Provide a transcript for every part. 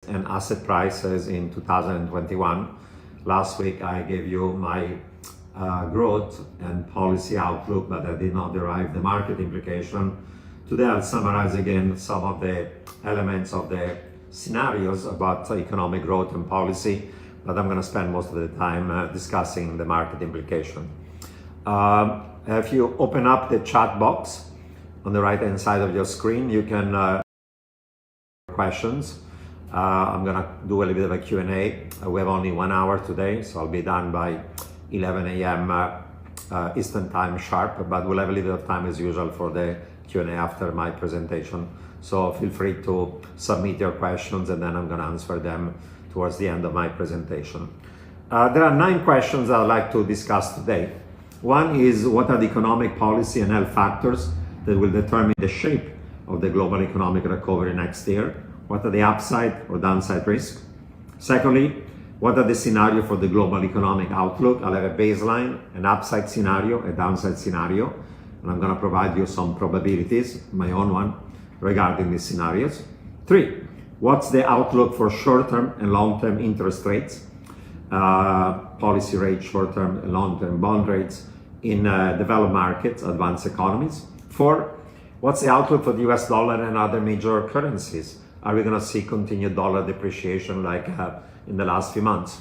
and asset prices in 2021. Last week I gave you my growth and policy outlook, but I did not derive the market implication. Today I'll summarize again some of the elements of the scenarios about economic growth and policy, but I'm going to spend most of the time discussing the market implication. If you open up the chat box on the right hand side of your screen, you can questions. I'm going to do a little bit of a Q&A. We have only 1 hour today, so I'll be done by 11 a.m. Eastern time sharp, but we'll have a little bit of time as usual for the Q&A after my presentation. So feel free to submit your questions and then I'm going to answer them towards the end of my presentation. There are 9 questions I'd like to discuss today. One is, what are the economic, policy and health factors that will determine the shape of the global economic recovery next year? What are the upside or downside risks? Secondly, what are the scenarios for the global economic outlook? I'll have a baseline, an upside scenario, a downside scenario, and I'm going to provide you some probabilities, my own one, regarding these scenarios. 3, what's the outlook for short-term and long-term interest rates, policy rates, short-term and long-term bond rates in developed markets, advanced economies? 4, what's the outlook for the US dollar and other major currencies? Are we going to see continued dollar depreciation like in the last few months?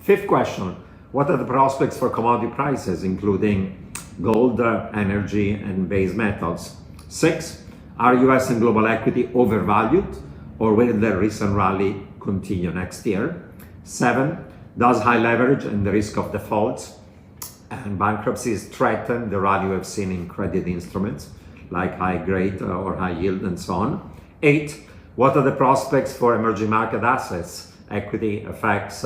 5th question, what are the prospects for commodity prices, including gold, energy, and base metals? 6, are US and global equity overvalued, or will the recent rally continue next year? 7, does high leverage and the risk of defaults and bankruptcies threaten the rally we have seen in credit instruments like high grade or high yield and so on? 8, what are the prospects for emerging market assets, equity, FX,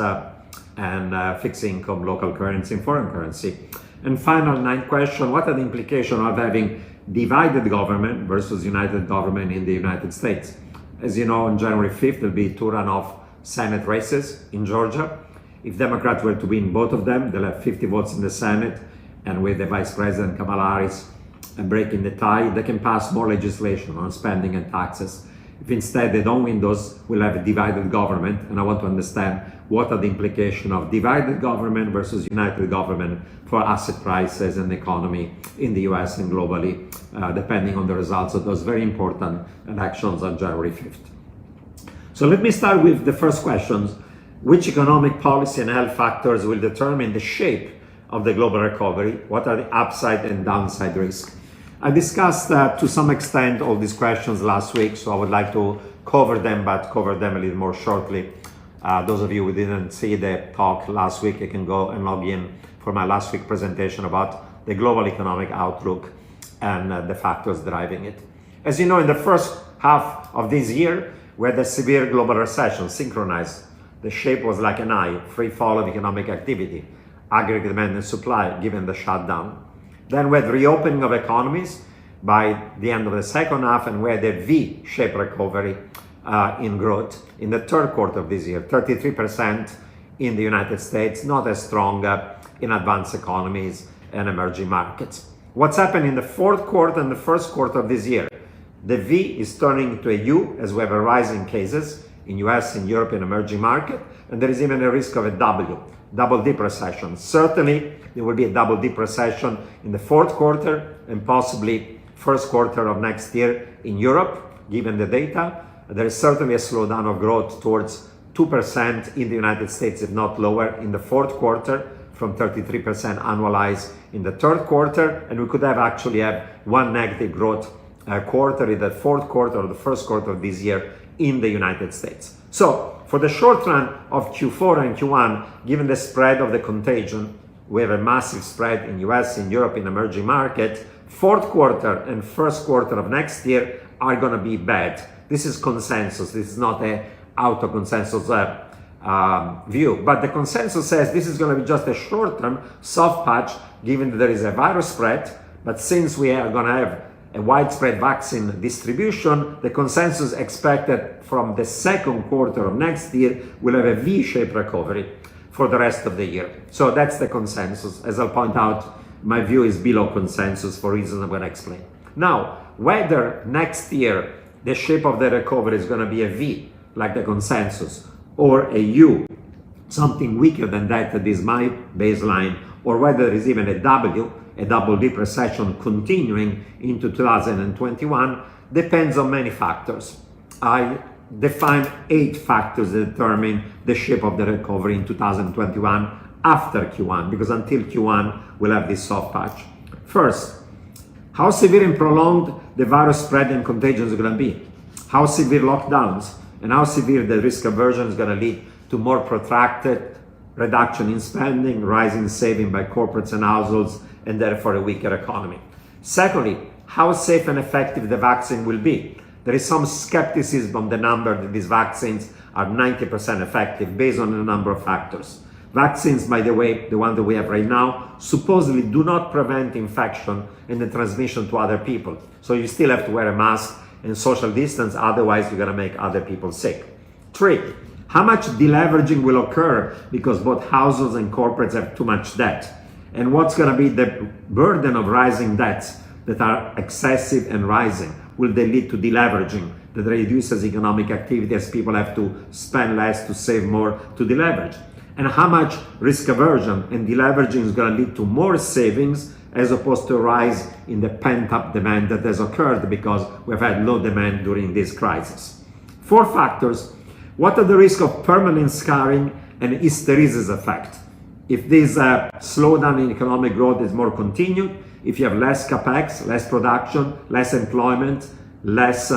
and fixed income, local currency and foreign currency? And final 9th question, what are the implications of having divided government versus united government in the United States? As you know, on January 5th, there'll be 2 runoff Senate races in Georgia. If Democrats were to win both of them, they'll have 50 votes in the Senate, and with the Vice President Kamala Harris breaking the tie, they can pass more legislation on spending and taxes. If instead they don't win those, we'll have a divided government, and I want to understand what are the implications of divided government versus united government for asset prices and the economy in the US and globally, depending on the results of those very important elections on January 5th. So let me start with the first questions. Which economic, policy and health factors will determine the shape of the global recovery? What are the upside and downside risks? I discussed to some extent all these questions last week, so I would like to cover them, but cover them a little more shortly. Those of you who didn't see the talk last week, you can go and log in for my last week presentation about the global economic outlook and the factors driving it. As you know, in the first half of this year, we had a severe global recession, synchronized. The shape was like an eye, free fall of economic activity, aggregate demand and supply given the shutdown. Then we had reopening of economies by the end of the second half, and we had a V-shaped recovery in growth in the third quarter of this year, 33% in the United States, not as strong in advanced economies and emerging markets. What's happened in the fourth quarter and the first quarter of this year? The V is turning into a U as we have a rise in cases in US and Europe and emerging market, and there is even a risk of a double dip recession. Certainly there will be a double dip recession in the fourth quarter and possibly first quarter of next year in Europe, given the data. There is certainly a slowdown of growth towards 2% in the United States, if not lower, in the fourth quarter, from 33% annualized in the third quarter, and we could actually have one negative growth quarter in the fourth quarter or the first quarter of this year in the United States. So for the short run of Q4 and Q1, given the spread of the contagion, we have a massive spread in US, in Europe, in emerging market. Fourth quarter and first quarter of next year are going to be bad. This is consensus. This is not a auto consensus view, but the consensus says this is going to be just a short-term soft patch, given that there is a virus spread. But since we are going to have a widespread vaccine distribution, the consensus expected from the second quarter of next year will have a V-shaped recovery for the rest of the year. So that's the consensus. As I'll point out, my view is below consensus for reasons I'm going to explain. Now, whether next year the shape of the recovery is going to be a V like the consensus, or a U, something weaker than that is my baseline, or whether there is even a W, a double dip recession continuing into 2021, depends on many factors. I define 8 factors that determine the shape of the recovery in 2021 after Q1, because until Q1 we'll have this soft patch. First, how severe and prolonged the virus spread and contagion is going to be, how severe lockdowns, and how severe the risk aversion is going to lead to more protracted reduction in spending, rising saving by corporates and households, and therefore a weaker economy. Secondly, how safe and effective the vaccine will be. There is some skepticism on the number that these vaccines are 90% effective based on a number of factors. Vaccines, by the way, the one that we have right now, supposedly do not prevent infection and the transmission to other people. So you still have to wear a mask and social distance, otherwise you're gonna make other people sick. 3, how much deleveraging will occur because both households and corporates have too much debt? And what's gonna be the burden of rising debts that are excessive and rising? Will they lead to deleveraging that reduces economic activity as people have to spend less to save more to deleverage? And how much risk aversion and deleveraging is going to lead to more savings as opposed to a rise in the pent-up demand that has occurred because we've had low demand during this crisis. 4 factors. What are the risks of permanent scarring and hysteresis effect? If this slowdown in economic growth is more continued, if you have less capex, less production, less employment, less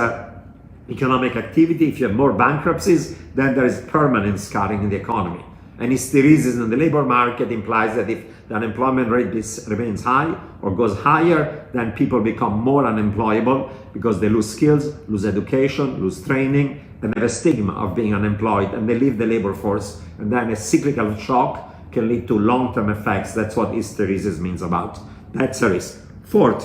economic activity, if you have more bankruptcies, then there is permanent scarring in the economy. And hysteresis in the labor market implies that if the unemployment rate remains high or goes higher, then people become more unemployable because they lose skills, lose education, lose training, and have a stigma of being unemployed, and they leave the labor force. And then a cyclical shock can lead to long-term effects. That's what hysteresis means about. That's a risk. 4th,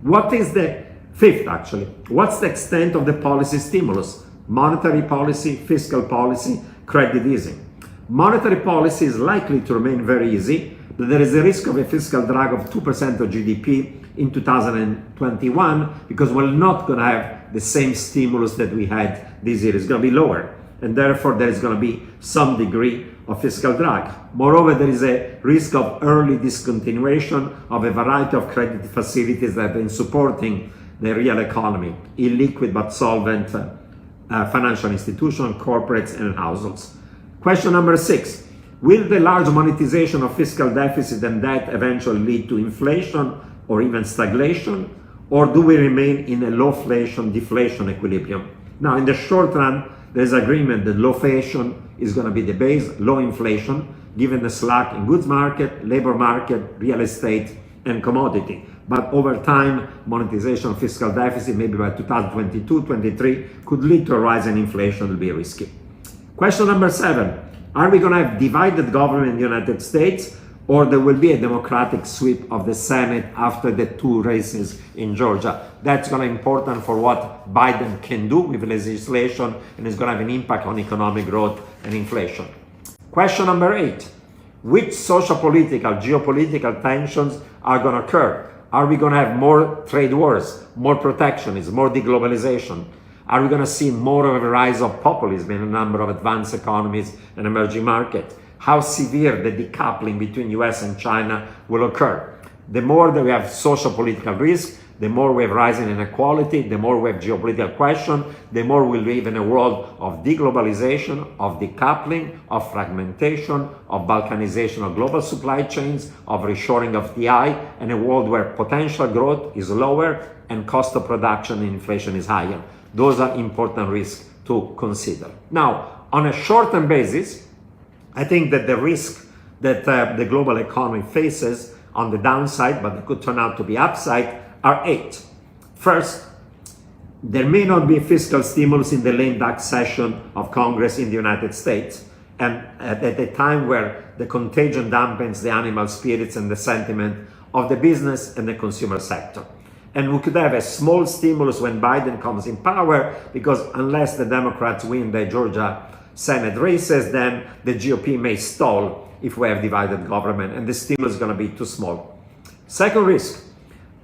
what is the 5th actually? What's the extent of the policy stimulus? Monetary policy, fiscal policy, credit easing. Monetary policy is likely to remain very easy, but there is a risk of a fiscal drag of 2% of GDP in 2021 because we're not going to have the same stimulus that we had this year. It's going to be lower, and therefore there is going to be some degree of fiscal drag. Moreover, there is a risk of early discontinuation of a variety of credit facilities that have been supporting the real economy, illiquid but solvent financial institutions, corporates, and households. Question number 6, will the large monetization of fiscal deficit and debt eventually lead to inflation or even stagnation, or do we remain in a low-inflation, deflation equilibrium? Now, in the short run, there's agreement that low-inflation is going to be the base, low inflation, given the slack in goods market, labor market, real estate, and commodity. But over time, monetization of fiscal deficit, maybe by 2022-23, could lead to a rise in inflation. Will be risky. Question number 7, are we going to have divided government in the United States, or there will be a democratic sweep of the Senate after the 2 races in Georgia? That's going to be important for what Biden can do with legislation, and it's going to have an impact on economic growth and inflation. Question number 8, which socio-political, geopolitical tensions are going to occur? Are we going to have more trade wars, more protectionism, more deglobalization? Are we going to see more of a rise of populism in a number of advanced economies and emerging markets? How severe the decoupling between US and China will occur? The more that we have social political risk, the more we have rising inequality, the more we have geopolitical question, the more we live in a world of deglobalization, of decoupling, of fragmentation, of balkanization of global supply chains, of reshoring of TI, and a world where potential growth is lower and cost of production and inflation is higher. Those are important risks to consider. Now, on a short-term basis, I think that the risk that the global economy faces on the downside, but it could turn out to be upside, are 8. First, there may not be a fiscal stimulus in the lame duck session of Congress in the United States, and at a time where the contagion dampens the animal spirits and the sentiment of the business and the consumer sector. And we could have a small stimulus when Biden comes in power, because unless the Democrats win the Georgia Senate races, then the GOP may stall if we have divided government, and the stimulus is going to be too small. Second risk,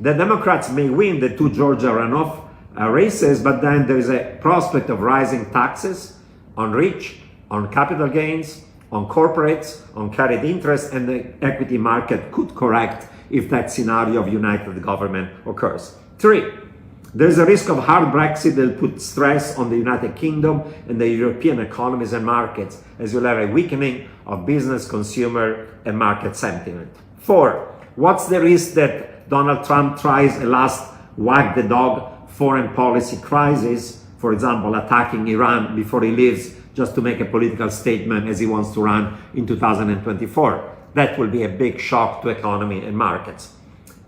the Democrats may win the 2 Georgia runoff races, but then there is a prospect of rising taxes, on rich, on capital gains, on corporates, on carried interest, and the equity market could correct if that scenario of united government occurs. 3, there's a risk of hard Brexit that will put stress on the United Kingdom and the European economies and markets, as you'll have a weakening of business, consumer, and market sentiment. 4, what's the risk that Donald Trump tries a last wag the dog foreign policy crisis, for example, attacking Iran before he leaves just to make a political statement as he wants to run in 2024. That will be a big shock to economy and markets.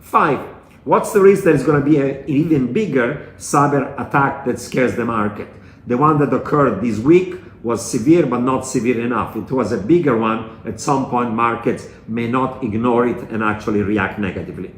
5, what's the risk that it's going to be an even bigger cyber attack that scares the market? The one that occurred this week was severe, but not severe enough. It was a bigger one. At some point, markets may not ignore it and actually react negatively.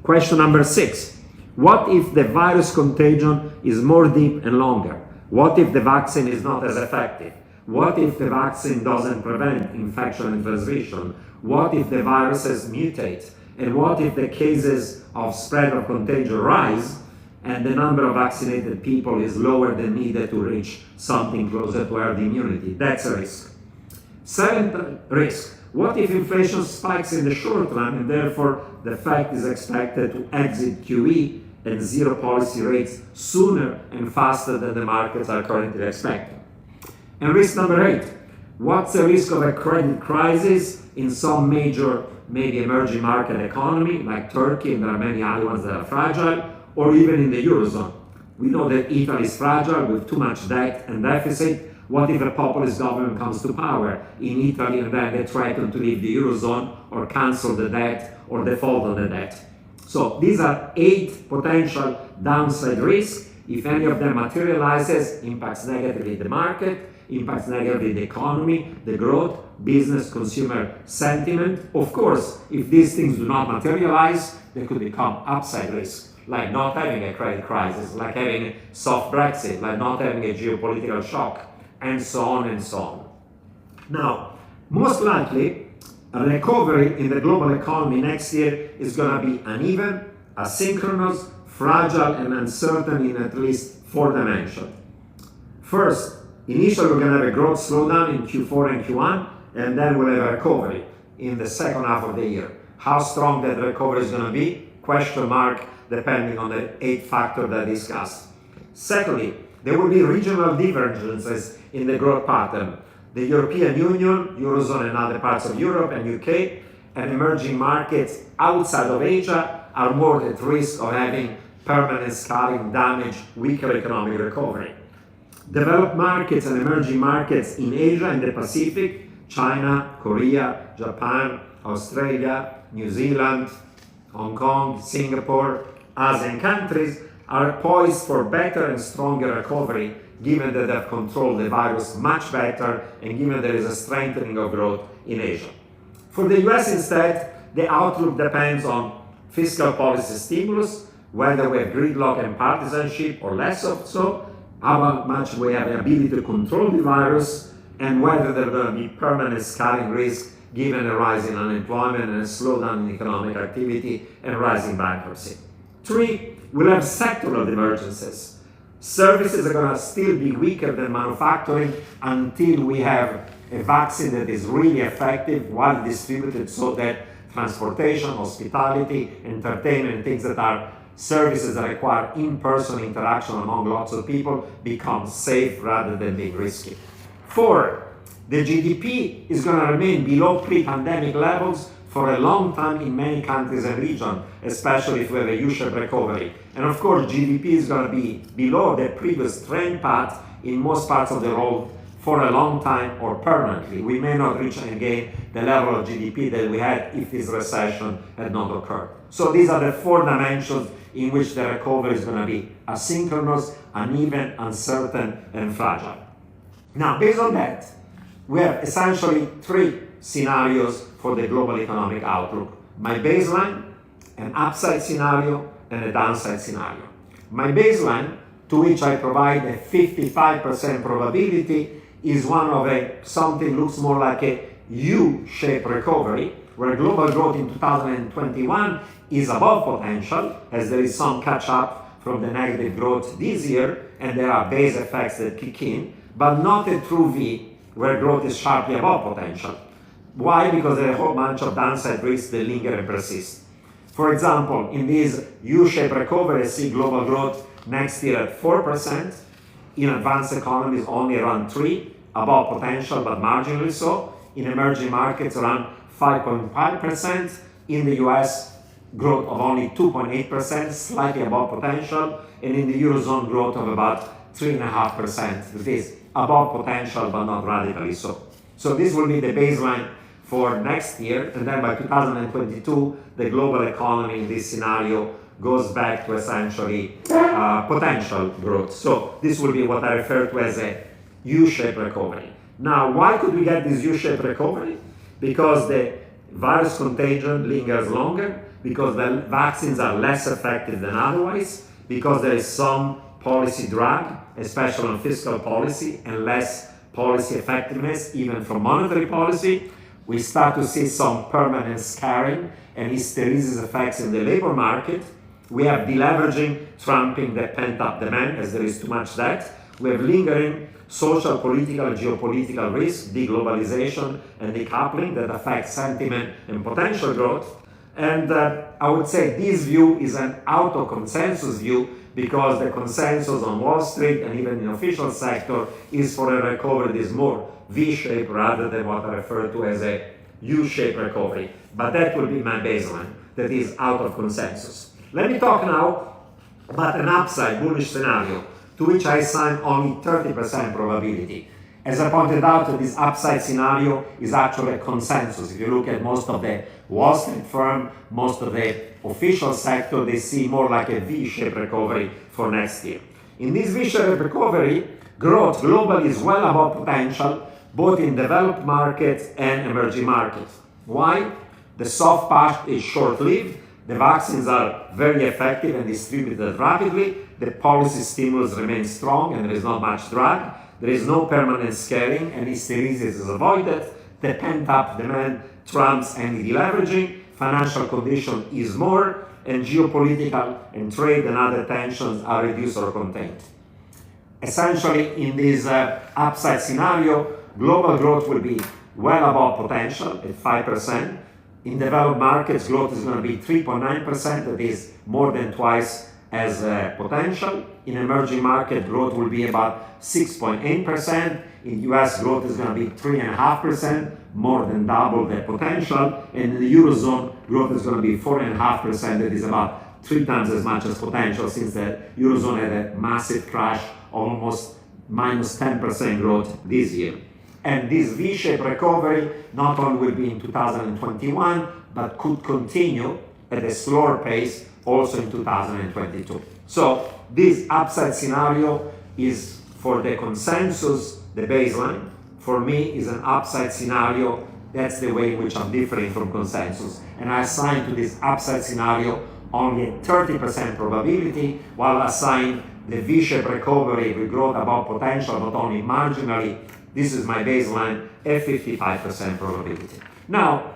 Question number 6. What if the virus contagion is more deep and longer? What if the vaccine is not as effective? What if the vaccine doesn't prevent infection and transmission? What if the viruses mutate? And what if the cases of spread of contagion rise and the number of vaccinated people is lower than needed to reach something closer to herd immunity? That's a risk. 7th risk. What if inflation spikes in the short run and therefore the Fed is expected to exit QE and zero policy rates sooner and faster than the markets are currently expecting? And risk number 8, what's the risk of a credit crisis in some major, maybe emerging market economy like Turkey, and there are many other ones that are fragile, or even in the Eurozone? We know that Italy is fragile with too much debt and deficit. What if a populist government comes to power in Italy and then they threaten to leave the Eurozone or cancel the debt or default on the debt? So these are 8 potential downside risks. If any of them materializes, impacts negatively the market, impacts negatively the economy, the growth, business, consumer sentiment. Of course, if these things do not materialize, they could become upside risk, like not having a credit crisis, like having a soft Brexit, like not having a geopolitical shock, and so on and so on. Now, most likely, a recovery in the global economy next year is going to be uneven, asynchronous, fragile, and uncertain in at least 4 dimensions. First, initially we're going to have a growth slowdown in Q4 and Q1, and then we'll have a recovery in the second half of the year. How strong that recovery is going to be? Question mark, depending on the 8 factors that I discussed. Secondly, there will be regional divergences in the growth pattern. The European Union, Eurozone and other parts of Europe and UK, and emerging markets outside of Asia are more at risk of having permanent scarring damage, weaker economic recovery. Developed markets and emerging markets in Asia and the Pacific, China, Korea, Japan, Australia, New Zealand, Hong Kong, Singapore, ASEAN countries are poised for better and stronger recovery, given that they've controlled the virus much better and given there is a strengthening of growth in Asia. For the US instead, the outlook depends on fiscal policy stimulus, whether we have gridlock and partisanship or less of so, how much we have the ability to control the virus, and whether there are going to be permanent scarring risk given a rise in unemployment and a slowdown in economic activity and rising bankruptcy. 3, we'll have sectoral divergences. Services are going to still be weaker than manufacturing until we have a vaccine that is really effective, well distributed, so that transportation, hospitality, entertainment, things that are services that require in-person interaction among lots of people become safe rather than being risky. 4, the GDP is going to remain below pre-pandemic levels for a long time in many countries and regions, especially if we have a U-shaped recovery. And of course, GDP is going to be below the previous trend path in most parts of the world for a long time or permanently. We may not reach again the level of GDP that we had if this recession had not occurred. So these are the 4 dimensions in which the recovery is going to be asynchronous, uneven, uncertain, and fragile. Now, based on that, we have essentially 3 scenarios for the global economic outlook. My baseline, an upside scenario, and a downside scenario. My baseline, to which I provide a 55% probability, is one of something looks more like a U-shaped recovery, where global growth in 2021 is above potential, as there is some catch-up from the negative growth this year, and there are base effects that kick in. but not a true V where growth is sharply above potential. Why? Because there are a whole bunch of downside risks that linger and persist. For example, in this U-shaped recovery, I see global growth next year at 4%, in advanced economies only around 3%, above potential but marginally so, in emerging markets around 5.5%, in the US growth of only 2.8%, slightly above potential, and in the Eurozone growth of about 3.5%, that is above potential but not radically so. So this will be the baseline for next year, and then by 2022, the global economy in this scenario goes back to essentially potential growth. So this will be what I refer to as a U-shaped recovery. Now, why could we get this U-shaped recovery? Because the virus contagion lingers longer, because the vaccines are less effective than otherwise, because there is some policy drag, especially on fiscal policy, and less policy effectiveness, even from monetary policy. We start to see some permanent scarring and hysteresis effects in the labor market. We have deleveraging trumping the pent-up demand as there is too much debt. We have lingering social, political, and geopolitical risks, deglobalization and decoupling that affect sentiment and potential growth. And I would say this view is an out-of-consensus view because the consensus on Wall Street and even in the official sector is for a recovery that is more V-shaped rather than what I refer to as a U-shaped recovery. But that will be my baseline, that is out of consensus. Let me talk now about an upside bullish scenario to which I assign only 30% probability. As I pointed out, this upside scenario is actually a consensus. If you look at most of the Wall Street firm, most of the official sector, they see more like a V-shaped recovery for next year. In this V-shaped recovery, growth globally is well above potential, both in developed markets and emerging markets. Why? The soft patch is short-lived, the vaccines are very effective and distributed rapidly, the policy stimulus remains strong and there is not much drag, there is no permanent scaling and hysteresis is avoided, the pent-up demand trumps any deleveraging, financial condition is more, and geopolitical and trade and other tensions are reduced or contained. Essentially, in this upside scenario, global growth will be well above potential at 5%. In developed markets, growth is going to be 3.9%, that is more than twice as potential. In emerging market, growth will be about 6.8%. In US, growth is going to be 3.5%, more than double the potential. And in the Eurozone, growth is going to be 4.5%, that is about 3 times as much as potential, since the Eurozone had a massive crash, almost minus 10% growth this year. And this V-shaped recovery not only will be in 2021, but could continue at a slower pace also in 2022. So this upside scenario is for the consensus, the baseline. For me is an upside scenario. That's the way in which I'm differing from consensus. And I assign to this upside scenario only a 30% probability, while I assign the V-shaped recovery with growth above potential, not only marginally. This is my baseline, a 55% probability. Now,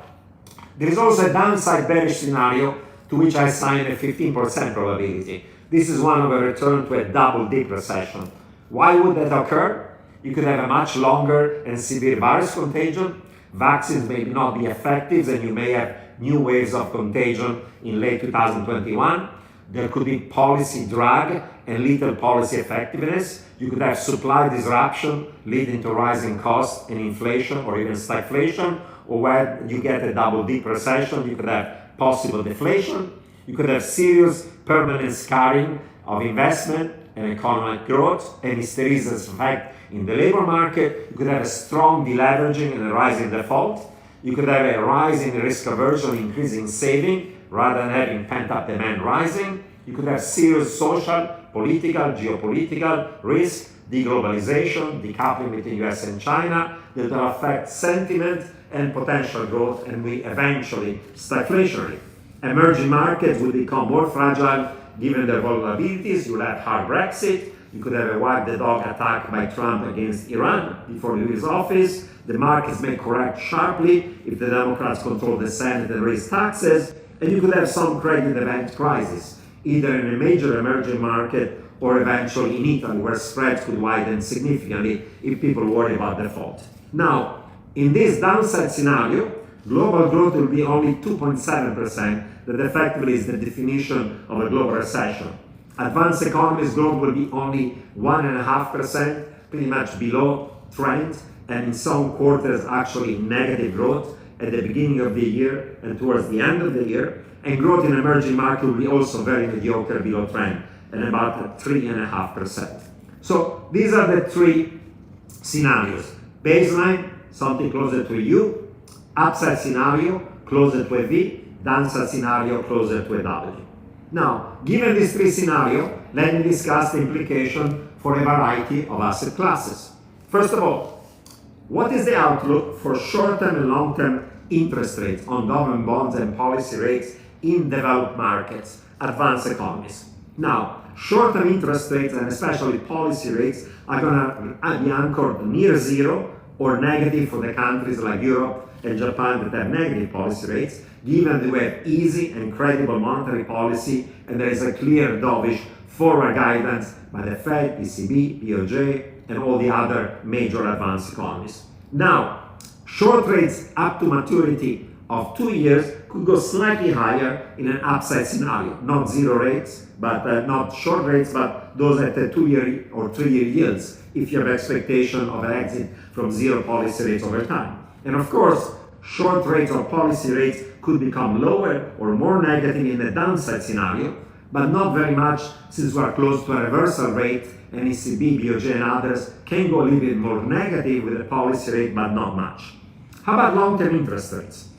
there is also a downside bearish scenario to which I assign a 15% probability. This is one of a return to a double dip recession. Why would that occur? You could have a much longer and severe virus contagion. Vaccines may not be effective, and you may have new waves of contagion in late 2021. There could be policy drag and little policy effectiveness. You could have supply disruption leading to rising costs and inflation or even stagflation, or where you get a double dip recession, you could have possible deflation. You could have serious permanent scarring of investment and economic growth, and hysteresis effect in the labor market. You could have a strong deleveraging and a rise in default. You could have a rise in risk aversion, increasing saving, rather than having pent-up demand rising. You could have serious social, political, geopolitical risk, deglobalization, decoupling between US and China that will affect sentiment and potential growth, and we eventually stagflationary. Emerging markets will become more fragile given their vulnerabilities. You'll have hard Brexit. You could have a wipe the dog attack by Trump against Iran before he leaves office. The markets may correct sharply if the Democrats control the Senate and raise taxes. And you could have some credit event crisis, either in a major emerging market or eventually in Italy, where spreads could widen significantly if people worry about default. Now, in this downside scenario, global growth will be only 2.7%, that effectively is the definition of a global recession. Advanced economies growth will be only 1.5%, pretty much below trend, and in some quarters actually negative growth at the beginning of the year and towards the end of the year. And growth in emerging markets will be also very mediocre, below trend, and about 3.5%. So these are the three scenarios. Baseline, something closer to a U. Upside scenario, closer to a V. Downside scenario, closer to a W. Now, given these three scenarios, let me discuss the implication for a variety of asset classes. First of all, what is the outlook for short-term and long-term interest rates on government bonds and policy rates in developed markets, advanced economies? Now, short-term interest rates and especially policy rates are going to be anchored near zero or negative for the countries like Europe and Japan that have negative policy rates, given that we have easy and credible monetary policy and there is a clear dovish forward guidance by the Fed, ECB, BOJ, and all the other major advanced economies. Now, short rates up to maturity of 2 years could go slightly higher in an upside scenario, not zero rates, but not short rates, but those at the 2-year or 3-year yields, if you have expectation of an exit from zero policy rates over time. And of course, short rates or policy rates could become lower or more negative in the downside scenario, but not very much since we are close to a reversal rate and ECB, BOJ and others can go a little bit more negative with the policy rate, but not much. How about long-term interest rates?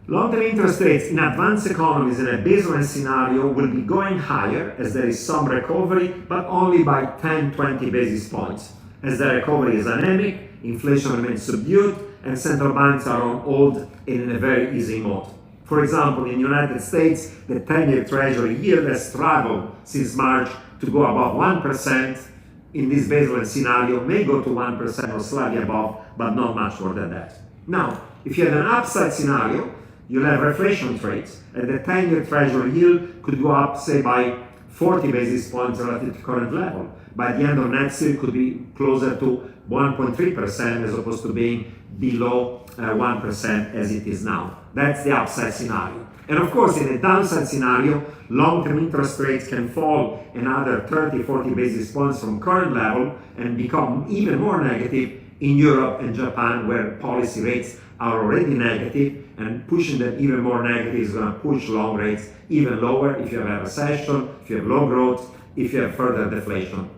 Long-term interest rates in advanced economies in a baseline scenario will be going higher as there is some recovery, but only by 10-20 basis points. As the recovery is anemic, inflation remains subdued, and central banks are on hold and in a very easy mode. For example, in the United States, the 10-year Treasury yield has struggled since March to go above 1%. In this baseline scenario, may go to 1% or slightly above, but not much more than that. Now, if you have an upside scenario, you'll have reflation rates, and the 10-year Treasury yield could go up, say, by 40 basis points relative to current level. By the end of next year, it could be closer to 1.3% as opposed to being below 1% as it is now. That's the upside scenario. And of course, in a downside scenario, long-term interest rates can fall another 30-40 basis points from current level and become even more negative in Europe and Japan, where policy rates are already negative, and pushing them even more negative is going to push long rates even lower if you have a recession, if you have low growth, if you have further deflation.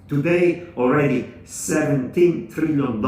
Today, already $17 trillion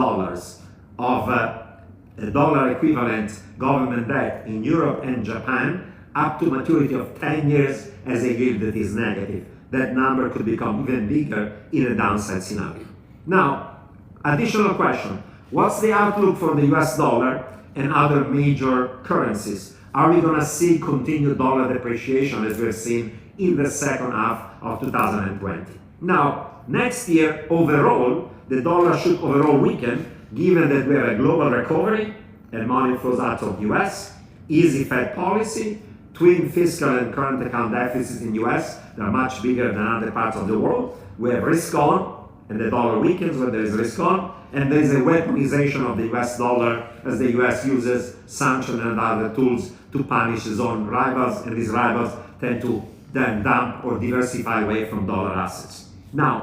of dollar equivalent government debt in Europe and Japan up to maturity of 10 years as a yield that is negative. That number could become even bigger in a downside scenario. Now, additional question. What's the outlook for the US dollar and other major currencies? Are we going to see continued dollar depreciation as we've seen in the second half of 2020? Now, next year, overall, the dollar should overall weaken, given that we have a global recovery and money flows out of US, easy Fed policy, twin fiscal and current account deficits in US that are much bigger than other parts of the world. We have risk on, and the dollar weakens when there is risk on, and there is a weaponization of the US dollar as the US uses sanctions and other tools to punish its own rivals, and these rivals tend to then dump or diversify away from dollar assets. Now,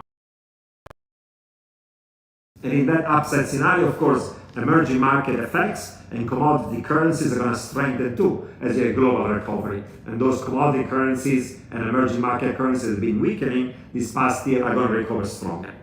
and in that upside scenario, of course, emerging market effects and commodity currencies are going to strengthen too as you have global recovery. And those commodity currencies and emerging market currencies that have been weakening this past year are going to recover stronger.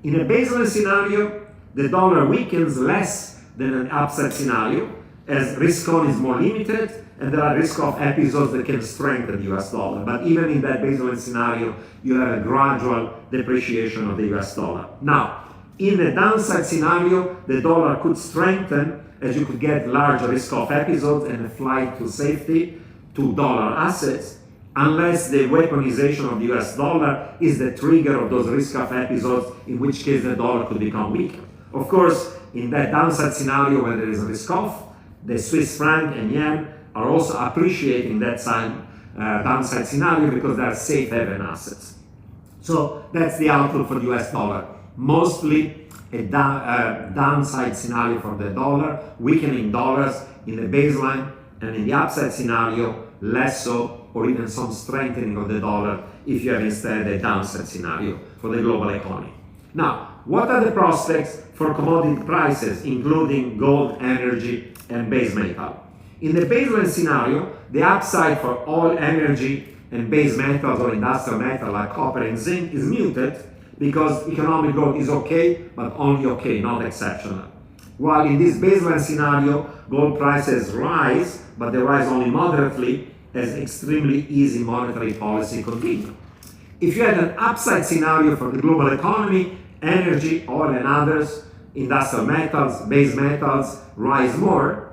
In a baseline scenario, the dollar weakens less than an upside scenario as risk on is more limited and there are risk-off episodes that can strengthen the US dollar. But even in that baseline scenario, you have a gradual depreciation of the US dollar. Now, in the downside scenario, the dollar could strengthen as you could get large risk-off episodes and a flight to safety to dollar assets, unless the weaponization of the US dollar is the trigger of those risk-off episodes, in which case the dollar could become weaker. Of course, in that downside scenario where there is risk-off, the Swiss franc and yen are also appreciating that downside scenario because they are safe haven assets. So that's the outlook for the US dollar. Mostly a downside scenario for the dollar, weakening dollars in the baseline, and in the upside scenario, less so, or even some strengthening of the dollar if you have instead a downside scenario for the global economy. Now, what are the prospects for commodity prices, including gold, energy, and base metal? In the baseline scenario, the upside for oil, energy, and base metals or industrial metal like copper and zinc is muted because economic growth is okay, but only okay, not exceptional. While in this baseline scenario, gold prices rise, but they rise only moderately as extremely easy monetary policy continues. If you had an upside scenario for the global economy, energy, oil and others, industrial metals, base metals rise more.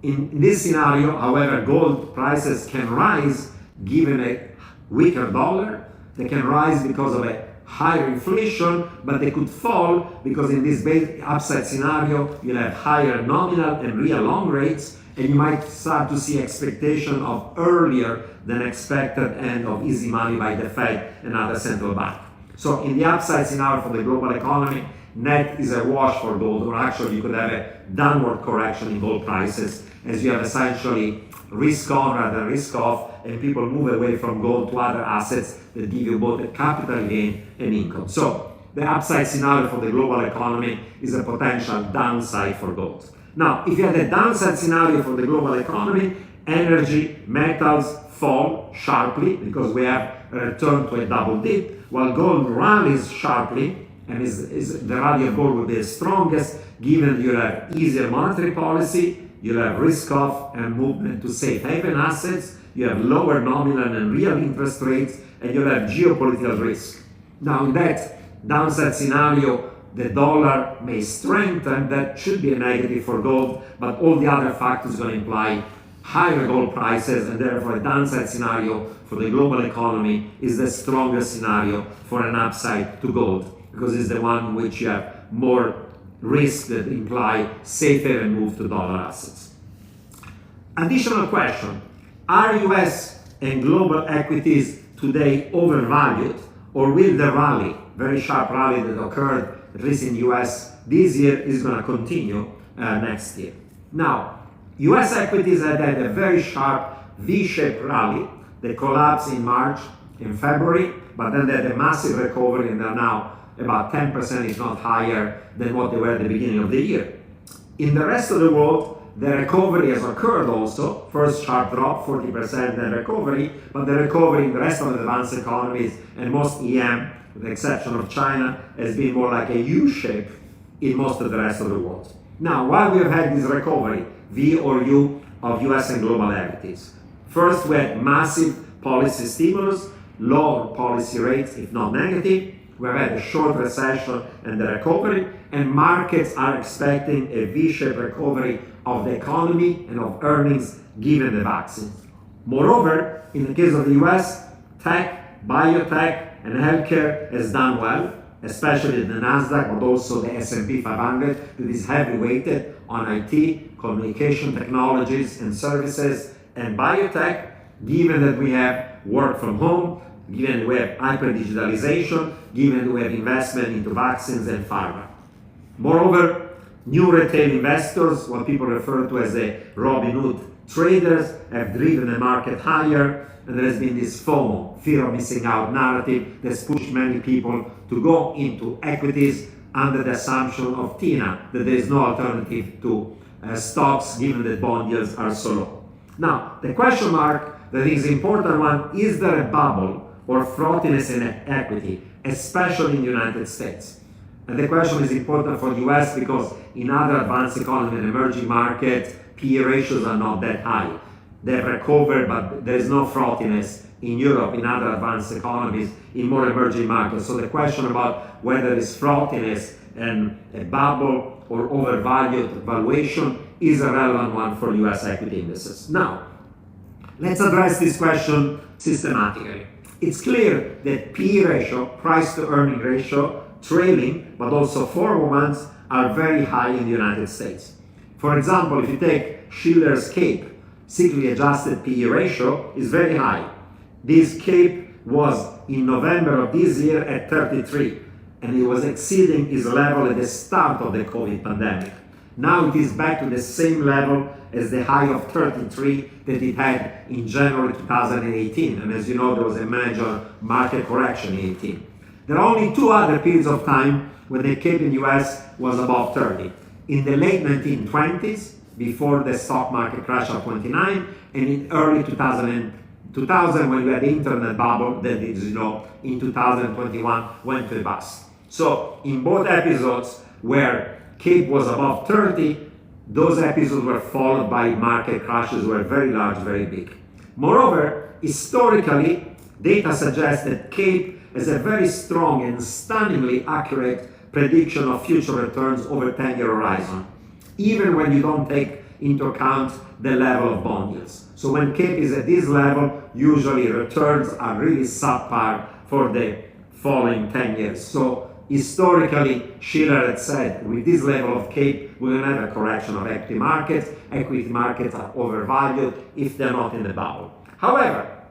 In this scenario, however, gold prices can rise given a weaker dollar. They can rise because of a higher inflation, but they could fall because in this upside scenario, you'll have higher nominal and real long rates, and you might start to see expectation of earlier than expected end of easy money by the Fed and other central bank. So in the upside scenario for the global economy, net is a wash for gold, or actually you could have a downward correction in gold prices as you have essentially risk on rather than risk off, and people move away from gold to other assets that give you both a capital gain and income. So the upside scenario for the global economy is a potential downside for gold. Now, if you had a downside scenario for the global economy, energy, metals fall sharply because we have a return to a double dip, while gold rallies sharply, and the rally of gold will be the strongest given you have easier monetary policy, you have risk off and movement to safe haven assets, you have lower nominal and real interest rates, and you have geopolitical risk. Now in that downside scenario, the dollar may strengthen, that should be a negative for gold, but all the other factors are going to imply higher gold prices, and therefore a downside scenario for the global economy is the strongest scenario for an upside to gold, because it's the one in which you have more risk that imply safer and move to dollar assets. Additional question, are US and global equities today overvalued, or will the rally, very sharp rally that occurred at least in the US this year, is going to continue next year? Now, US equities had a very sharp V-shaped rally. They collapsed in March, in February, but then they had a massive recovery and they're now about 10%, if not higher, than what they were at the beginning of the year. In the rest of the world, the recovery has occurred also. First sharp drop, 40% then recovery, but the recovery in the rest of the advanced economies and most EM, with the exception of China, has been more like a U-shape in most of the rest of the world. Now, why we have had this recovery, V or U, of US and global equities? First, we had massive policy stimulus, low policy rates, if not negative. We've had a short recession and the recovery, and markets are expecting a V-shaped recovery of the economy and of earnings given the vaccine. Moreover, in the case of the US, tech, biotech, and healthcare has done well, especially the Nasdaq, but also the S&P 500 that is heavily weighted on IT, communication technologies and services, and biotech, given that we have work from home, given we have hyper-digitalization, given we have investment into vaccines and pharma. Moreover, new retail investors, what people refer to as the Roubini traders, have driven the market higher, and there has been this FOMO, fear of missing out narrative, that's pushed many people to go into equities under the assumption of TINA, that there is no alternative to stocks given that bond yields are so low. Now, the question mark that is important one, is there a bubble or frothiness in equity, especially in the United States? And the question is important for the US because in other advanced economies and emerging markets, PE ratios are not that high. They've recovered, but there is no frothiness in Europe, in other advanced economies, in more emerging markets. So the question about whether it's frothiness and a bubble or overvalued valuation is a relevant one for US equity indices. Now, let's address this question systematically. It's clear that PE ratio, price to earning ratio, trailing, but also forward ones, are very high in the United States. For example, if you take Shiller's CAPE, cyclically adjusted PE ratio is very high. This CAPE was in November of this year at 33, and it was exceeding its level at the start of the COVID pandemic. Now it is back to the same level as the high of 33 that it had in January 2018. And as you know, there was a major market correction in 18. There are only two other periods of time when the CAPE in the US was above 30. In the late 1920s, before the stock market crash of 29, and in early 2000 when we had the internet bubble that, as you know, in 2021 went to a bust. So in both episodes where CAPE was above 30, those episodes were followed by market crashes were very large, very big. Moreover, historically, data suggests that CAPE has a very strong and stunningly accurate prediction of future returns over 10-year horizon, even when you don't take into account the level of bond yields. So when CAPE is at this level, usually returns are really subpar for the following 10 years. So historically, Shiller had said, with this level of CAPE, we're going to have a correction of equity markets. Equity markets are overvalued if they're not in the bubble. However,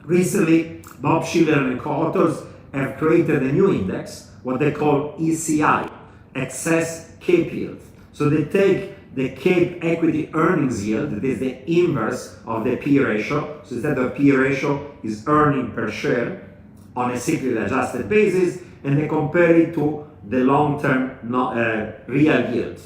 recently, Bob Shiller and co-authors have created a new index, what they call ECI, excess CAPE yield. So they take the CAPE equity earnings yield, that is the inverse of the P ratio. So instead of P ratio is earning per share on a cyclically adjusted basis, and they compare it to the long-term real yield.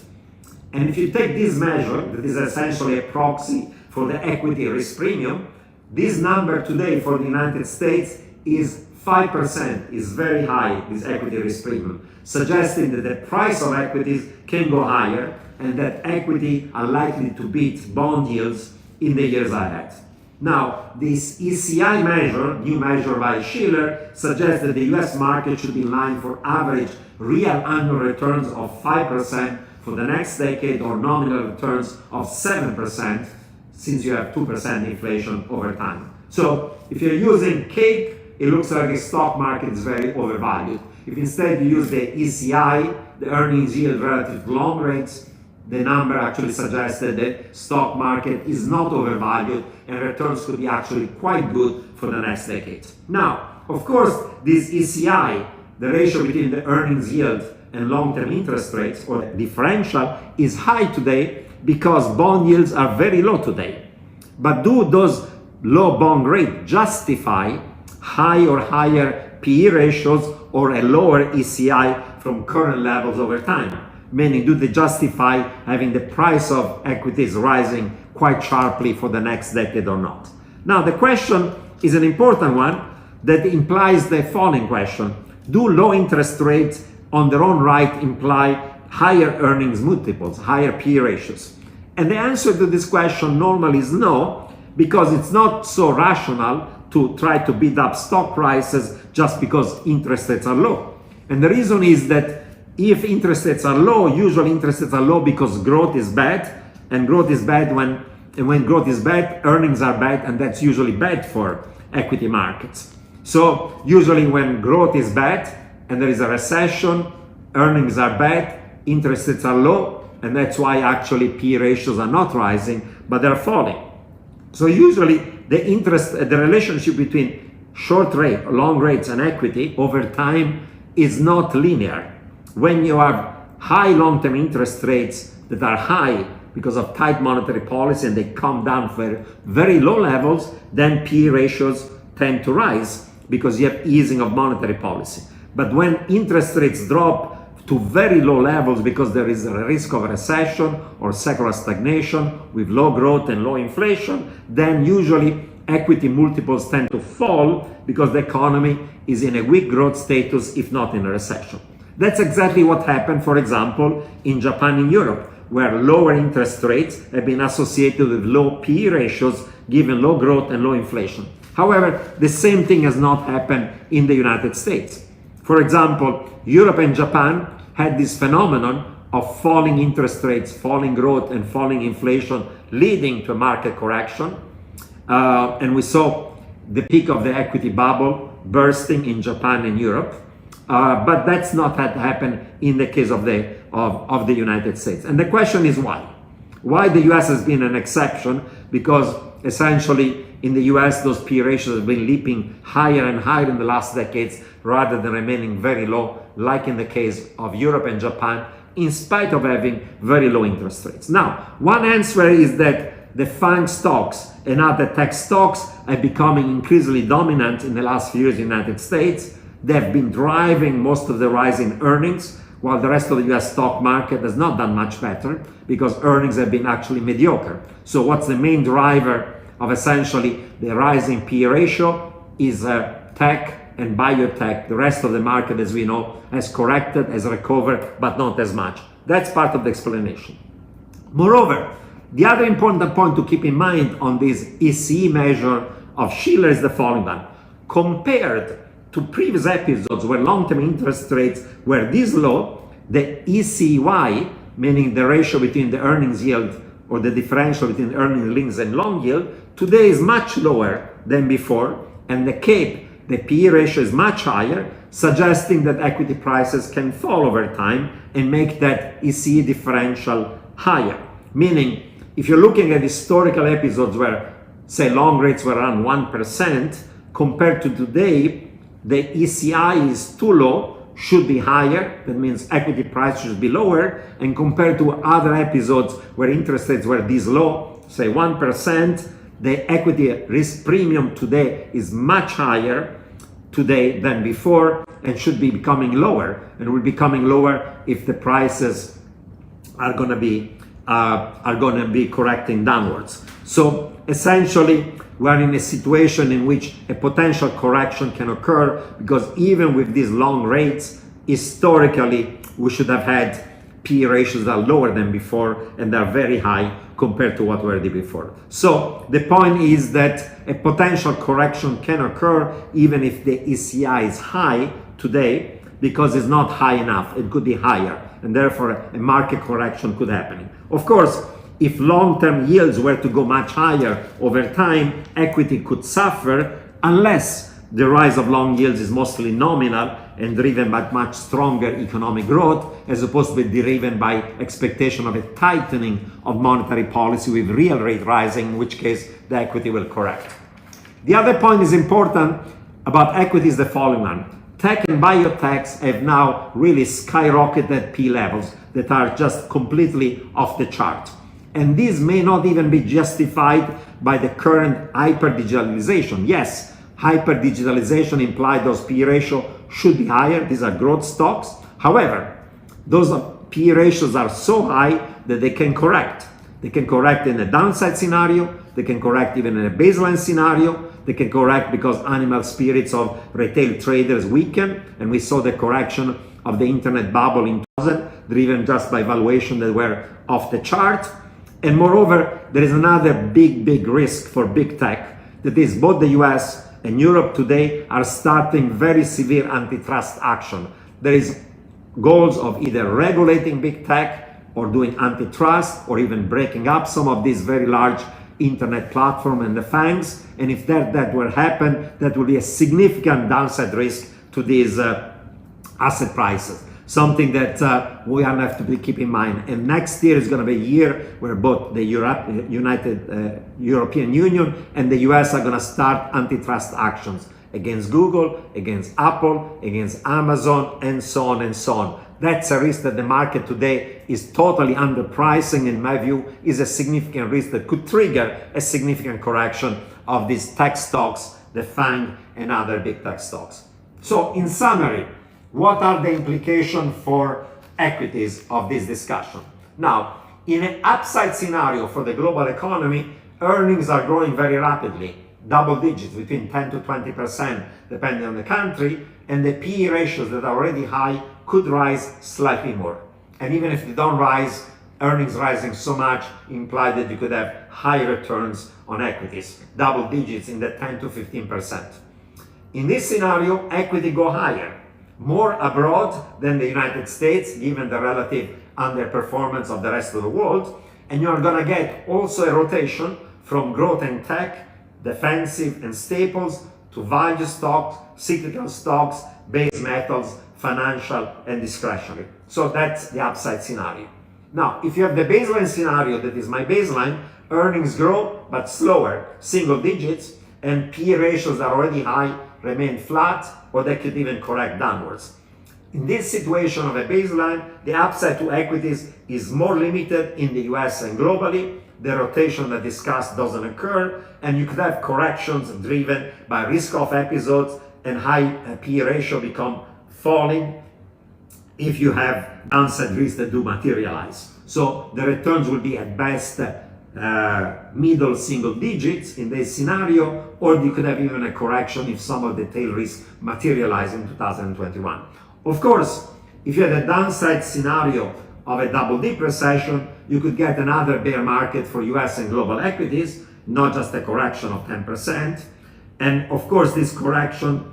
And if you take this measure, that is essentially a proxy for the equity risk premium, this number today for the United States is 5%, is very high, this equity risk premium, suggesting that the price of equities can go higher and that equity are likely to beat bond yields in the years ahead. Now, this ECI measure, new measure by Shiller, suggests that the US market should be in line for average real annual returns of 5% for the next decade or nominal returns of 7% since you have 2% inflation over time. So if you're using CAPE, it looks like the stock market is very overvalued. If instead you use the ECI, the earnings yield relative to long rates, the number actually suggests that the stock market is not overvalued and returns could be actually quite good for the next decade. Now, of course, this ECI, the ratio between the earnings yield and long-term interest rates, or the differential, is high today because bond yields are very low today. But do those low bond rates justify high or higher PE ratios or a lower ECI from current levels over time? Meaning, do they justify having the price of equities rising quite sharply for the next decade or not? Now, the question is an important one that implies the following question. Do low interest rates on their own right imply higher earnings multiples, higher PE ratios? And the answer to this question normally is no, because it's not so rational to try to beat up stock prices just because interest rates are low. And the reason is that if interest rates are low, usually interest rates are low because growth is bad, and growth is bad when growth is bad, earnings are bad, and that's usually bad for equity markets. So usually when growth is bad and there is a recession, earnings are bad, interest rates are low, and that's why actually P ratios are not rising, but they're falling. So usually the relationship between short rate, long rates and equity over time is not linear. When you have high long-term interest rates that are high because of tight monetary policy and they come down for very low levels, then PE ratios tend to rise because you have easing of monetary policy. But when interest rates drop to very low levels because there is a risk of a recession or secular stagnation with low growth and low inflation, then usually equity multiples tend to fall because the economy is in a weak growth status, if not in a recession. That's exactly what happened, for example, in Japan and Europe, where lower interest rates have been associated with low PE ratios given low growth and low inflation. However, the same thing has not happened in the United States. For example, Europe and Japan had this phenomenon of falling interest rates, falling growth, and falling inflation, leading to a market correction. And we saw the peak of the equity bubble bursting in Japan and Europe. But that's not had happened in the case of the United States. And the question is why? Why the US has been an exception? Because essentially In the US, those P ratios have been leaping higher and higher in the last decades rather than remaining very low, like in the case of Europe and Japan, in spite of having very low interest rates. Now, one answer is that the FANG stocks and other tech stocks are becoming increasingly dominant in the last few years in the United States. They've been driving most of the rise in earnings, while the rest of the US stock market has not done much better because earnings have been actually mediocre. So what's the main driver of essentially the rising P ratio is tech and biotech. The rest of the market, as we know, has corrected, has recovered, but not as much. That's part of the explanation. Moreover, the other important point to keep in mind on this ECE measure of Shiller is the following one. Compared to previous episodes where long-term interest rates were this low, the ECY, meaning the ratio between the earnings yield or the differential between earnings yields and long yield, today is much lower than before, and the CAPE, the PE ratio, is much higher, suggesting that equity prices can fall over time and make that ECE differential higher. Meaning, if you're looking at historical episodes where, say, long rates were around 1%, compared to today, the ECI is too low, should be higher. That means equity price should be lower. And compared to other episodes where interest rates were this low, say 1%, the equity risk premium today is much higher today than before and should be becoming lower, and will be becoming lower if the prices are going to be correcting downwards. So essentially, we are in a situation in which a potential correction can occur, because even with these long rates, historically, we should have had P ratios that are lower than before and are very high compared to what were the before. So the point is that a potential correction can occur even if the ECI is high today, because it's not high enough. It could be higher, and therefore a market correction could happen. Of course, if long-term yields were to go much higher over time, equity could suffer, unless the rise of long yields is mostly nominal and driven by much stronger economic growth, as opposed to be driven by expectation of a tightening of monetary policy with real rate rising, in which case the equity will correct. The other point is important about equity is the following one. Tech and biotechs have now really skyrocketed P levels that are just completely off the chart. And this may not even be justified by the current hyper-digitalization. Yes, hyper-digitalization implies those P ratio should be higher. These are growth stocks. However, those P ratios are so high that they can correct. They can correct in a downside scenario. They can correct even in a baseline scenario. They can correct because animal spirits of retail traders weaken. And we saw the correction of the internet bubble in 2000, driven just by valuation that were off the chart. And moreover, there is another big risk for big tech, that is both the US and Europe today are starting very severe antitrust action. There is goals of either regulating big tech or doing antitrust or even breaking up some of these very large internet platforms and the FANGs. And if that will happen, that will be a significant downside risk to these asset prices. Something that we have to keep in mind. And next year is going to be a year where both the European Union and the US are going to start antitrust actions against Google, against Apple, against Amazon, and so on and so on. That's a risk that the market today is totally underpricing, in my view, is a significant risk that could trigger a significant correction of these tech stocks, the FANG and other big tech stocks. So in summary, what are the implications for equities of this discussion? Now, in an upside scenario for the global economy, earnings are growing very rapidly, double digits, between 10 to 20%, depending on the country, and the PE ratios that are already high could rise slightly more. And even if they don't rise, earnings rising so much imply that you could have higher returns on equities, double digits in the 10 to 15%. In this scenario, equity go higher, more abroad than the United States, given the relative underperformance of the rest of the world. And you're going to get also a rotation from growth and tech, defensive and staples, to value stocks, cyclical stocks, base metals, financial and discretionary. So that's the upside scenario. Now, if you have the baseline scenario, that is my baseline, earnings grow but slower, single digits, and PE ratios are already high, remain flat, or they could even correct downwards. In this situation of a baseline, the upside to equities is more limited in the US and globally. The rotation that discussed doesn't occur, and you could have corrections driven by risk-off episodes and high PE ratio become falling if you have downside risks that do materialize. So the returns will be at best middle single digits in this scenario, or you could have even a correction if some of the tail risks materialize in 2021. Of course, if you had a downside scenario of a double-dip recession, you could get another bear market for US and global equities, not just a correction of 10%. And of course, this correction,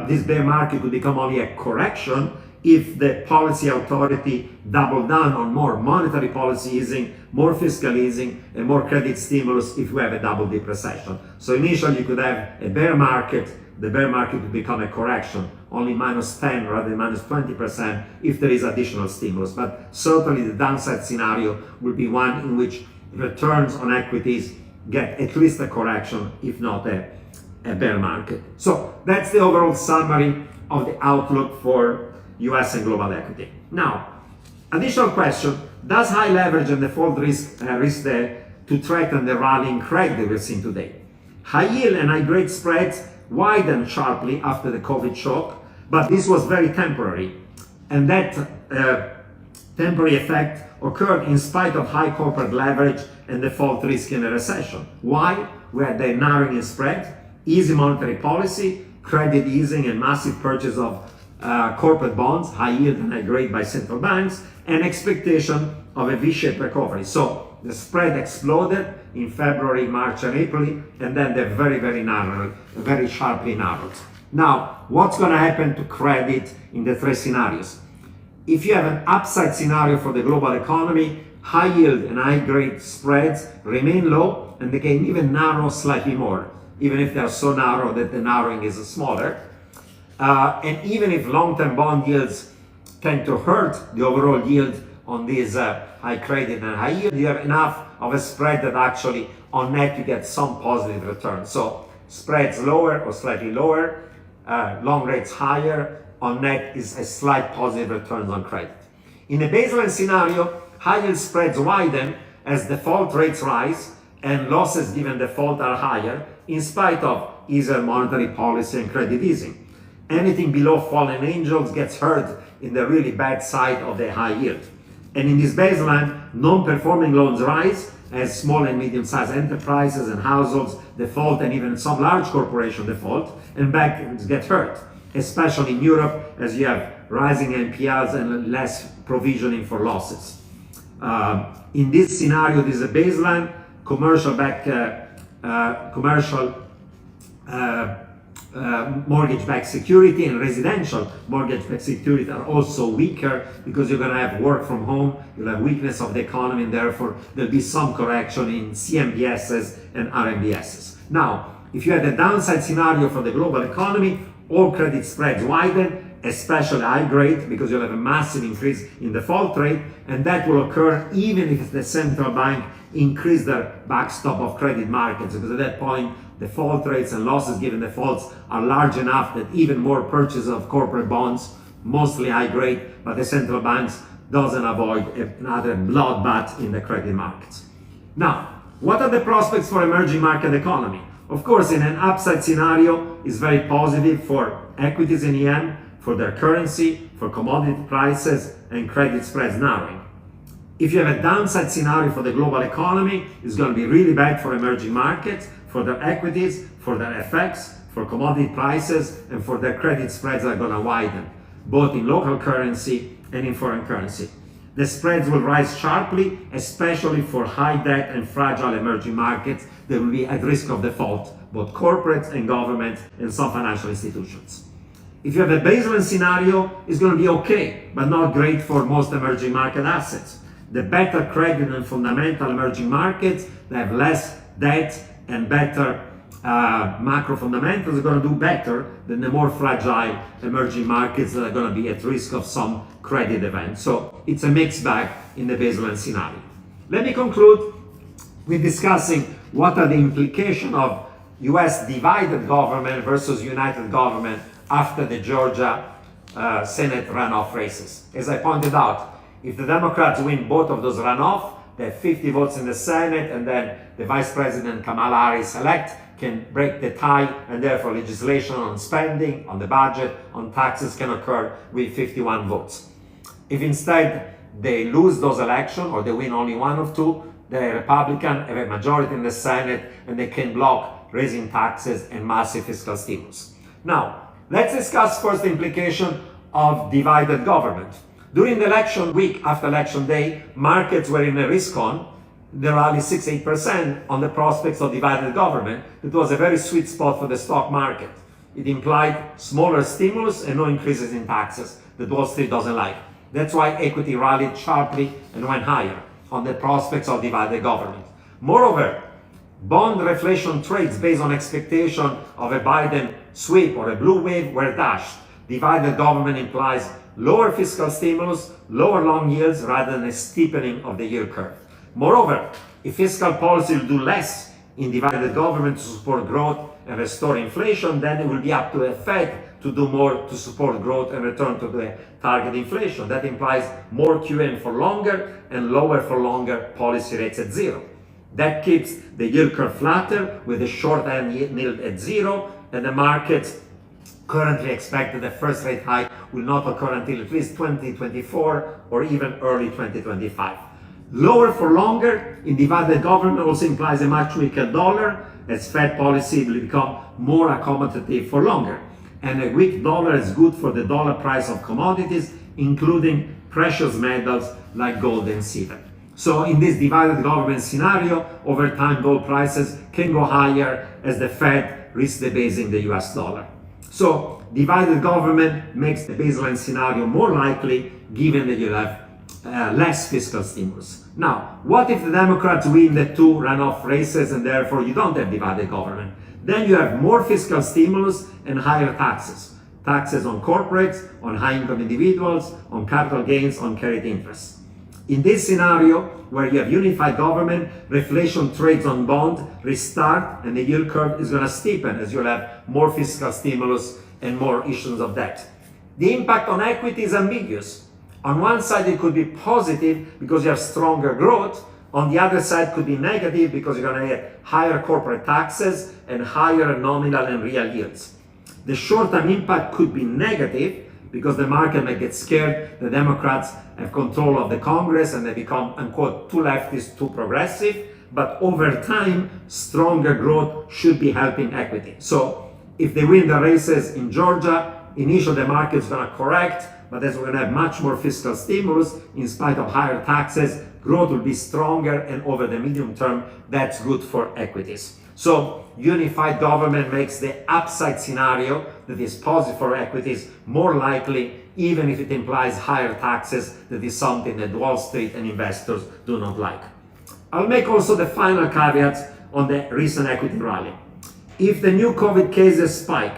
this bear market could become only a correction if the policy authority doubled down on more monetary policy easing, more fiscal easing, and more credit stimulus if we have a double-dip recession. So initially you could have a bear market, the bear market would become a correction, only minus 10 rather than minus 20% if there is additional stimulus. But certainly the downside scenario will be one in which returns on equities get at least a correction, if not a bear market. So that's the overall summary of the outlook for US and global equity. Now, additional question, does high leverage and default risk there to threaten the rallying credit that we're seeing today? High yield and high grade spreads widened sharply after the COVID shock, but this was very temporary. And that temporary effect occurred in spite of high corporate leverage and default risk in a recession. Why? We had the narrowing in spread, easy monetary policy, credit easing, and massive purchase of corporate bonds, high yield and high grade by central banks, and expectation of a V-shaped recovery. So the spread exploded in February, March, and April, and then they're very sharply narrowed. Now, what's going to happen to credit in the three scenarios? If you have an upside scenario for the global economy, high yield and high grade spreads remain low, and they can even narrow slightly more, even if they're so narrow that the narrowing is smaller. And even if long-term bond yields tend to hurt the overall yield on these high credit and high yield, you have enough of a spread that actually on net you get some positive return. So spreads lower or slightly lower, long rates higher, on net is a slight positive return on credit. In a baseline scenario, high yield spreads widen as default rates rise and losses given default are higher in spite of easier monetary policy and credit easing. Anything below fallen angels gets hurt in the really bad side of the high yield. And in this baseline, non-performing loans rise as small and medium-sized enterprises and households default, and even some large corporation default, and banks get hurt, especially in Europe as you have rising NPLs and less provisioning for losses. In this scenario, this is a baseline. Mortgage-backed security and residential mortgage-backed security are also weaker because you're going to have work from home, you'll have weakness of the economy, and therefore there'll be some correction in CMBSs and RMBSs. Now, if you had a downside scenario for the global economy, all credit spreads widen, especially high grade, because you'll have a massive increase in default rate, and that will occur even if the central bank increase their backstop of credit markets, because at that point default rates and losses given defaults are large enough that even more purchase of corporate bonds, mostly high grade, but the central banks doesn't avoid another bloodbath in the credit markets. Now, what are the prospects for emerging market economy? Of course, in an upside scenario, is very positive for equities in EM, for their currency, for commodity prices, and credit spreads narrowing. If you have a downside scenario for the global economy, it's going to be really bad for emerging markets, for their equities, for their FX, for commodity prices, and for their credit spreads that are going to widen, both in local currency and in foreign currency. The spreads will rise sharply, especially for high debt and fragile emerging markets that will be at risk of default, both corporates and government and some financial institutions. If you have a baseline scenario, it's going to be okay, but not great for most emerging market assets. The better credit and fundamental emerging markets, they have less debt and better macro fundamentals are going to do better than the more fragile emerging markets that are going to be at risk of some credit event. So it's a mixed bag in the baseline scenario. Let me conclude with discussing what are the implications of US divided government versus united government after the Georgia Senate runoff races. As I pointed out, if the Democrats win both of those runoff, they have 50 votes in the Senate, and then the Vice President Kamala Harris-elect can break the tie, and therefore legislation on spending, on the budget, on taxes can occur with 51 votes. If instead they lose those elections, or they win only one of two, the Republican have a majority in the Senate, and they can block raising taxes and massive fiscal stimulus. Now, let's discuss first the implication of divided government. During the election week after election day, markets were in a risk on, the rally 6-8% on the prospects of divided government. It was a very sweet spot for the stock market. It implied smaller stimulus and no increases in taxes that Wall Street doesn't like. That's why equity rallied sharply and went higher on the prospects of divided government. Moreover, bond reflation trades based on expectation of a Biden sweep or a blue wave were dashed. Divided government implies lower fiscal stimulus, lower long yields rather than a steepening of the yield curve. Moreover, if fiscal policy will do less in divided government to support growth and restore inflation, then it will be up to the Fed to do more to support growth and return to the target inflation. That implies more QM for longer and lower for longer policy rates at zero. That keeps the yield curve flatter with the short end yield at zero, and the markets currently expect that the first rate hike will not occur until at least 2024 or even early 2025. Lower for longer in divided government also implies a much weaker dollar, as Fed policy will become more accommodative for longer. And a weak dollar is good for the dollar price of commodities, including precious metals like gold and silver. So in this divided government scenario, over time gold prices can go higher as the Fed risks debasing the US dollar. So divided government makes the baseline scenario more likely, given that you have less fiscal stimulus. Now, what if the Democrats win the two runoff races and therefore you don't have divided government? Then you have more fiscal stimulus and higher taxes. Taxes on corporates, on high-income individuals, on capital gains, on carried interest. In this scenario, where you have unified government, reflation trades on bond restart, and the yield curve is going to steepen as you'll have more fiscal stimulus and more issuance of debt. The impact on equity is ambiguous. On one side, it could be positive because you have stronger growth. On the other side, could be negative because you're going to get higher corporate taxes and higher nominal and real yields. The short-term impact could be negative because the market may get scared the Democrats have control of the Congress and they become, unquote, too leftist, too progressive. But over time, stronger growth should be helping equity. So if they win the races in Georgia, initially the market's going to correct, but as we're going to have much more fiscal stimulus, in spite of higher taxes, growth will be stronger, and over the medium term, that's good for equities. So unified government makes the upside scenario that is positive for equities more likely, even if it implies higher taxes. That is something that Wall Street and investors do not like. I'll make also the final caveats on the recent equity rally. If the new COVID cases spike,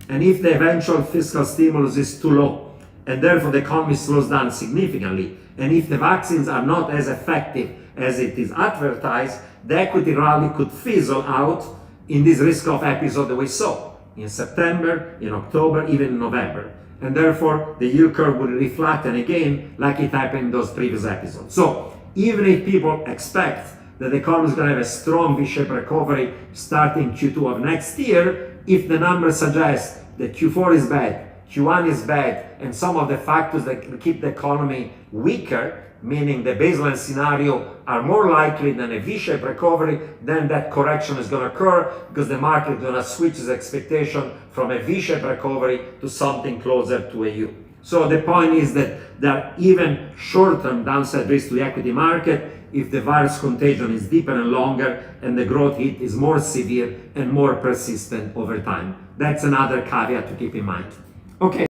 and if the eventual fiscal stimulus is too low, and therefore the economy slows down significantly, and if the vaccines are not as effective as it is advertised, the equity rally could fizzle out in this risk-off episode that we saw in September, in October, even in November. And therefore, the yield curve will reflatten again like it happened in those previous episodes. So even if people expect that the economy is going to have a strong V-shaped recovery starting Q2 of next year, if the numbers suggest that Q4 is bad, Q1 is bad, and some of the factors that keep the economy weaker, meaning the baseline scenario, are more likely than a V-shaped recovery, then that correction is going to occur because the market is going to switch its expectation from a V-shaped recovery to something closer to a U. So the point is that there are even short-term downside risks to the equity market if the virus contagion is deeper and longer and the growth hit is more severe and more persistent over time. That's another caveat to keep in mind. Okay.